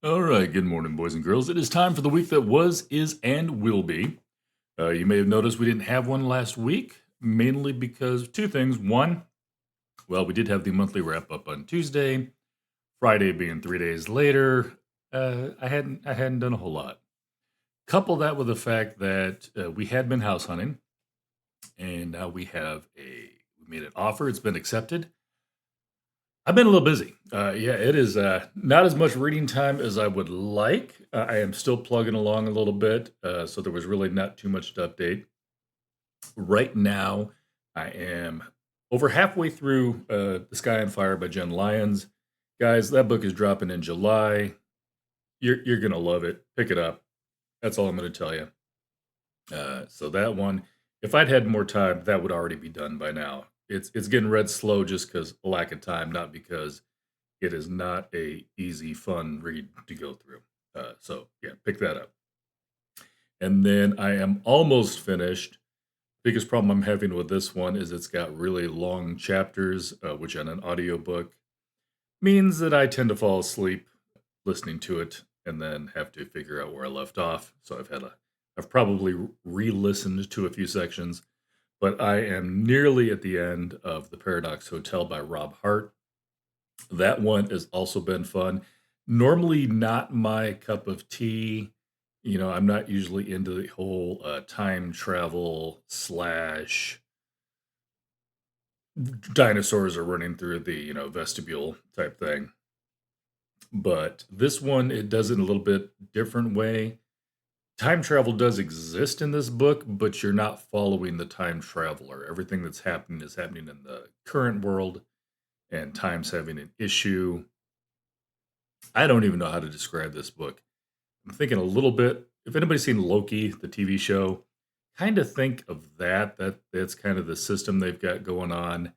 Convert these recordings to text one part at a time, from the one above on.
All right, good morning, boys and girls. It is time for the week that was, is, and will be. You may have noticed we didn't have one last week, mainly because of two things. One, well, we did have the monthly wrap up on Tuesday. Friday being 3 days later, I hadn't done a whole lot. Couple that with the fact that we had been house hunting, and now we made an offer. It's been accepted. I've been a little busy. Yeah, it is not as much reading time as I would like. I am still plugging along a little bit, so there was really not too much to update. Right now, I am over halfway through The Sky on Fire by Jen Lyons. Guys, that book is dropping in July. You're going to love it. Pick it up. That's all I'm going to tell you. So that one, if I'd had more time, that would already be done by now. It's getting read slow just because lack of time, not because it is not a easy, fun read to go through. So yeah, pick that up. And then I am almost finished. Biggest problem I'm having with this one is it's got really long chapters, which on an audiobook means that I tend to fall asleep listening to it and then have to figure out where I left off. So I've probably re-listened to a few sections, but I am nearly at the end of The Paradox Hotel by Rob Hart. That one has also been fun. Normally not my cup of tea. I'm not usually into the whole time travel slash dinosaurs are running through the, vestibule type thing. But this one, it does it in a little bit different way. Time travel does exist in this book, but you're not following the time traveler. Everything that's happening is happening in the current world, and time's having an issue. I don't even know how to describe this book. I'm thinking a little bit. If anybody's seen Loki, the TV show, kind of think of that. That's kind of the system they've got going on.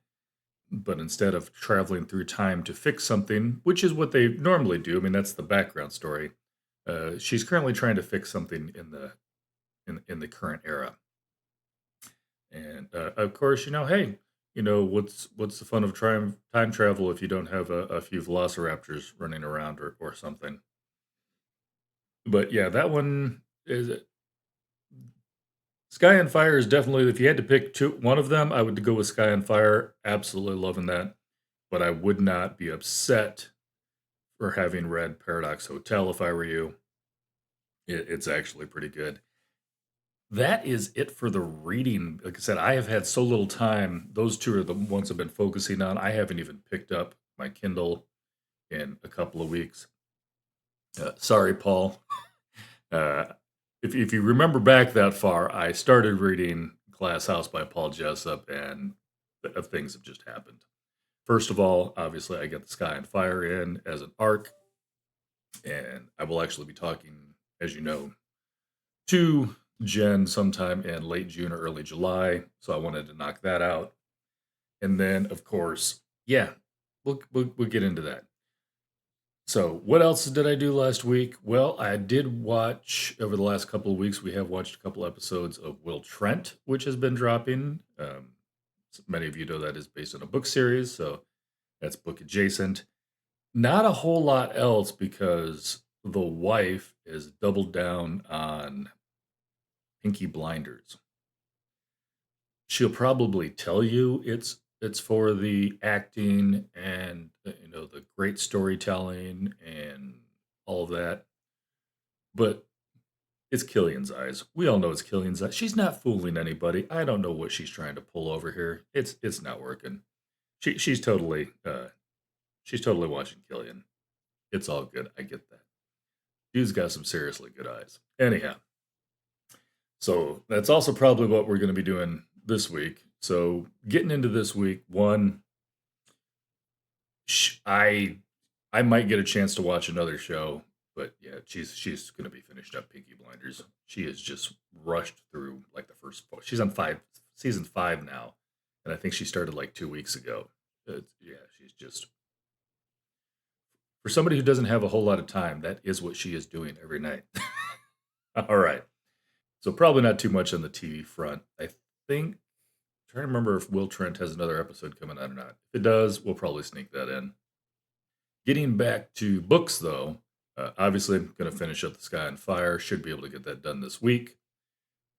But instead of traveling through time to fix something, which is what they normally do, I mean that's the background story. She's currently trying to fix something in the current era, and of course, hey, what's the fun of time travel if you don't have a few velociraptors running around or something? But yeah, that one is Sky and Fire is definitely, if you had to pick one of them, I would go with Sky and Fire. Absolutely loving that. But I would not be upset for having read Paradox Hotel if I were you. It's actually pretty good. That is it for the reading. Like I said, I have had so little time. Those two are the ones I've been focusing on. I haven't even picked up my Kindle in a couple of weeks. Sorry, Paul. Uh, if you remember back that far, I started reading Glass House by Paul Jessup, and things have just happened. First of all, obviously, I get The Sky and Fire in as an arc, and I will actually be talking, as you know, to Jen sometime in late June or early July. So I wanted to knock that out, and then, of course, yeah, we'll get into that. So, what else did I do last week? Well, I did watch over the last couple of weeks. We have watched a couple episodes of Will Trent, which has been dropping. Many of you know that is based on a book series, so that's book adjacent. Not a whole lot else because the wife is doubled down on Pinky Blinders. She'll probably tell you it's for the acting and the great storytelling and all of that, but it's Killian's eyes. We all know it's Killian's eyes. She's not fooling anybody. I don't know what she's trying to pull over here. It's not working. She's totally watching Killian. It's all good. I get that. Dude's got some seriously good eyes. Anyhow, so that's also probably what we're going to be doing this week. So getting into this week, one, I might get a chance to watch another show, but yeah, she's going to be finished up Pinky Blinders. She has just rushed through like the first four. She's on season 5 now, and I think she started like 2 weeks ago. Yeah, she's just for somebody who doesn't have a whole lot of time. That is what she is doing every night. All right. So probably not too much on the TV front. I think trying to remember if Will Trent has another episode coming out or not. If it does, we'll probably sneak that in. Getting back to books though, Obviously, I'm going to finish up The Sky on Fire. Should be able to get that done this week.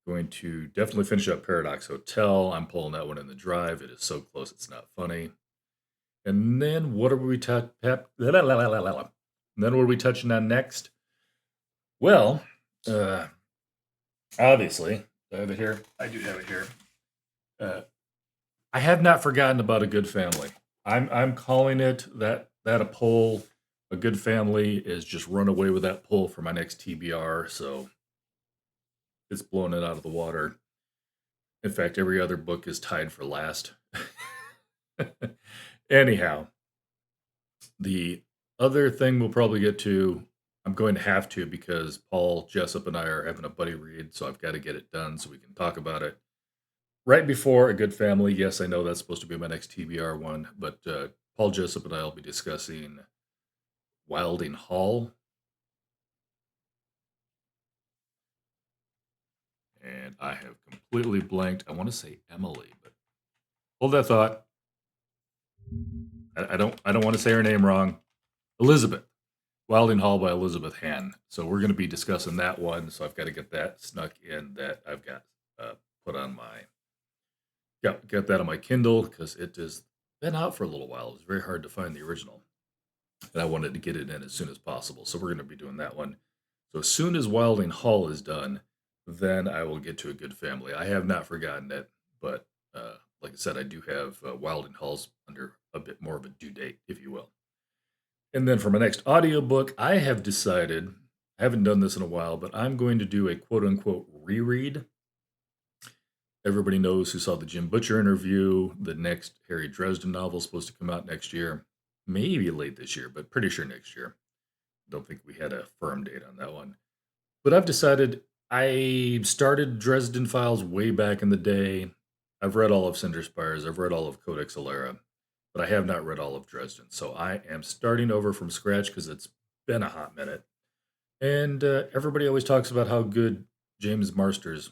Going to definitely finish up Paradox Hotel. I'm pulling that one in the drive. It is so close, it's not funny. And then what are we touching on next? Well, obviously, I have it here. I do have it here. I have not forgotten about A Good Family. I'm calling it that a poll. A Good Family is just run away with that poll for my next TBR. So it's blowing it out of the water. In fact, every other book is tied for last. Anyhow, the other thing we'll probably get to, I'm going to have to because Paul Jessup and I are having a buddy read, so I've got to get it done so we can talk about it. Right before A Good Family, yes, I know that's supposed to be my next TBR one, but Paul Jessup and I will be discussing Wilding Hall. And I have completely blanked. I want to say Emily, but hold that thought. I don't want to say her name wrong. Elizabeth. Wilding Hall by Elizabeth Hann. So we're going to be discussing that one. So I've got to get that snuck in that I've got put on my got that on my Kindle because it has been out for a little while. It was very hard to find the original, and I wanted to get it in as soon as possible. So we're going to be doing that one. So as soon as Wilding Hall is done, then I will get to A Good Family. I have not forgotten it, but like I said, I do have Wilding Hall's under a bit more of a due date, if you will. And then for my next audiobook, I have decided, I haven't done this in a while, but I'm going to do a quote unquote reread. Everybody knows who saw the Jim Butcher interview. The next Harry Dresden novel is supposed to come out next year. Maybe late this year, but pretty sure next year. Don't think we had a firm date on that one. But I've decided I started Dresden Files way back in the day. I've read all of Cinder Spires. I've read all of Codex Alera, but I have not read all of Dresden. So I am starting over from scratch because it's been a hot minute. And everybody always talks about how good James Marsters.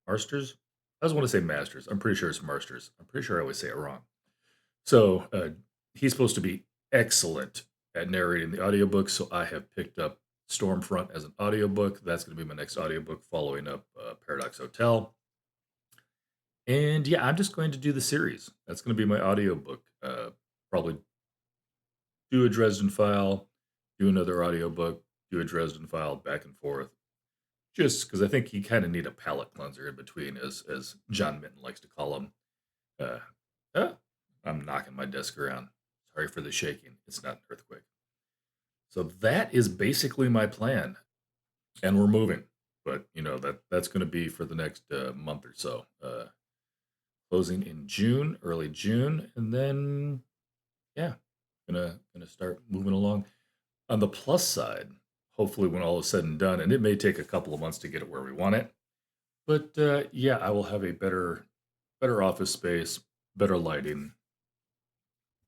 Marsters? I just want to say Masters. I'm pretty sure it's Marsters. I'm pretty sure I always say it wrong. So he's supposed to be excellent at narrating the audiobook. So I have picked up Stormfront as an audiobook. That's going to be my next audiobook following up Paradox Hotel. And yeah, I'm just going to do the series. That's going to be my audiobook. Probably do a Dresden File, do another audiobook, do a Dresden File, back and forth. Just because I think you kind of need a palate cleanser in between, as John Minton likes to call them. I'm knocking my desk around. Sorry for the shaking. It's not an earthquake. So that is basically my plan. And we're moving. But, that's going to be for the next month or so. Closing in June, early June. And then, yeah, gonna start moving along. On the plus side, hopefully when all is said and done, and it may take a couple of months to get it where we want it, but yeah, I will have a better office space, better lighting.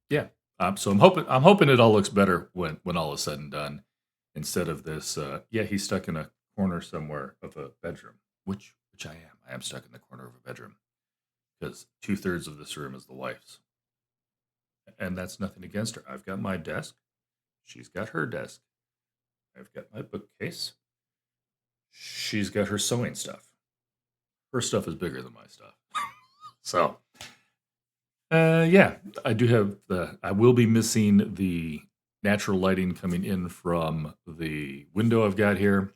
Yeah, so I'm hoping it all looks better when all is said and done, instead of this. Yeah, he's stuck in a corner somewhere of a bedroom, which I am. I am stuck in the corner of a bedroom because 2/3 of this room is the wife's, and that's nothing against her. I've got my desk. She's got her desk. I've got my bookcase. She's got her sewing stuff. Her stuff is bigger than my stuff. So, yeah, I do have I will be missing the natural lighting coming in from the window I've got here,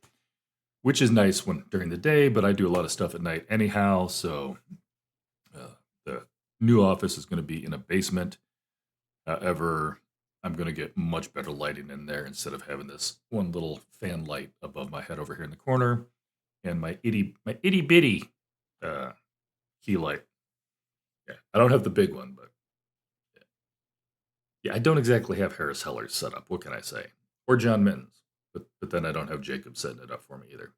which is nice during the day, but I do a lot of stuff at night anyhow. So, the new office is going to be in a basement. However, I'm going to get much better lighting in there instead of having this one little fan light above my head over here in the corner, and my itty bitty key light. Yeah, I don't have the big one, but yeah, I don't exactly have Harris Heller's set up. What can I say? Or John Minton's, but then I don't have Jacob setting it up for me either.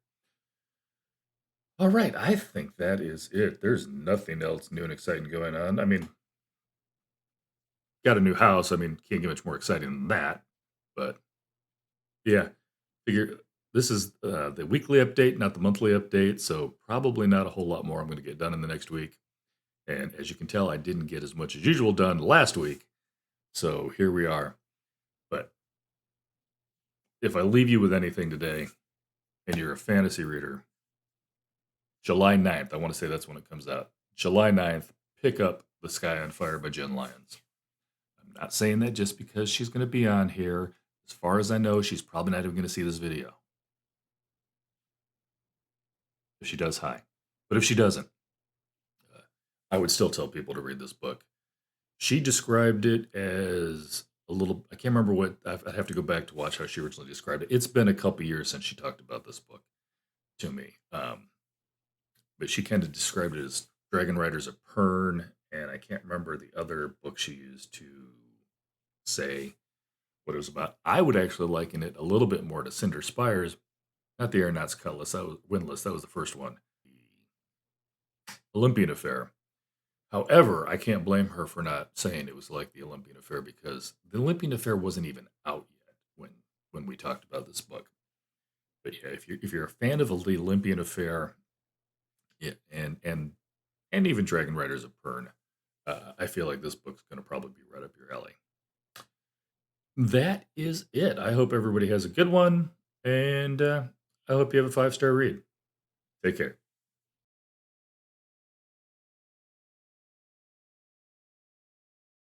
All right, I think that is it. There's nothing else new and exciting going on. I mean, got a new house. I mean, can't get much more exciting than that. But yeah, figure this is the weekly update, not the monthly update. So probably not a whole lot more I'm going to get done in the next week. And as you can tell, I didn't get as much as usual done last week. So here we are. But if I leave you with anything today and you're a fantasy reader, July 9th, I want to say that's when it comes out. July 9th, pick up The Sky on Fire by Jen Lyons. I'm not saying that just because she's going to be on here. As far as I know, she's probably not even going to see this video. If she does, hi. But if she doesn't, I would still tell people to read this book. She described it as a little, I can't remember what, I'd have to go back to watch how she originally described it. It's been a couple years since she talked about this book to me. But she kind of described it as Dragon Riders of Pern, and I can't remember the other book she used to say what it was about. I would actually liken it a little bit more to Cinder Spires, not the Aeronauts Cutlass, that was Windlass, that was the first one. The Olympian Affair. However, I can't blame her for not saying it was like the Olympian Affair because the Olympian Affair wasn't even out yet when we talked about this book. But yeah, if you're a fan of the Olympian Affair, yeah, and even Dragon Riders of Pern, I feel like this book's going to probably be right up your alley. That is it. I hope everybody has a good one, and I hope you have a 5-star read. Take care.